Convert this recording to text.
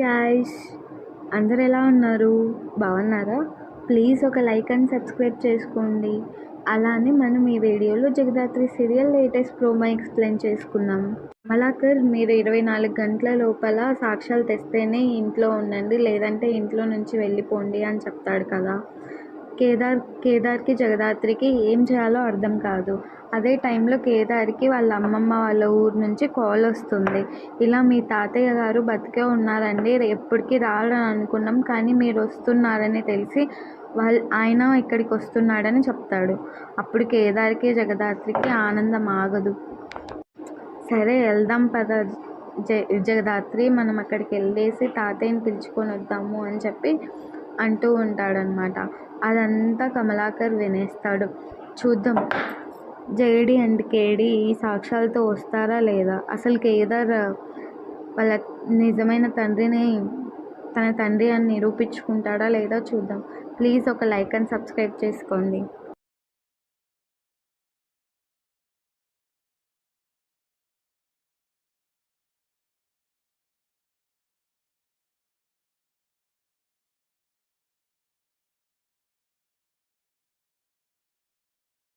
Guys, అందరు ఎలా ఉన్నారు? బాగున్నారా? ప్లీజ్ ఒక లైక్ అండ్ సబ్స్క్రైబ్ చేసుకోండి. అలానే మనం ఈ వీడియోలో Jagadhatri serial latest promo explain చేసుకుందాం. కమలాకర్, మీరు 24 గంటల లోపల సాక్ష్యాలు తెస్తేనే ఇంట్లో ఉండండి, లేదంటే ఇంట్లో నుంచి వెళ్ళిపోండి అని చెప్తాడు కదా. కేదార్కి జగదాత్రికి ఏం చేయాలో అర్థం కాదు. అదే టైంలో కేదార్కి వాళ్ళ అమ్మమ్మ వాళ్ళ ఊరు నుంచి కాల్ వస్తుంది. ఇలా మీ తాతయ్య గారు బతికే ఉన్నారండి, ఎప్పటికీ రారని అనుకున్నాం, కానీ మీరు వస్తున్నారని తెలిసి ఆయన ఇక్కడికి వస్తున్నాడని చెప్తాడు. అప్పుడు కేదార్కి జగదాత్రికి ఆనందం ఆగదు. సరే వెళ్దాం పద జగదాత్రి, మనం అక్కడికి వెళ్ళేసి తాతయ్యని పిలుచుకొని వద్దాము అని చెప్పి అంటూ ఉంటాడనమాట. అదంతా కమలాకర్ వినేస్తాడు. చూద్దాం జేడి అండ్ కేడి ఈ సాక్ష్యాలతో వస్తారా లేదా, అసలు కేదార్ వాళ్ళ నిజమైన తండ్రిని తన తండ్రి అని నిరూపించుకుంటాడా లేదా చూద్దాం. ప్లీజ్ ఒక లైక్ అండ్ సబ్స్క్రైబ్ చేసుకోండి.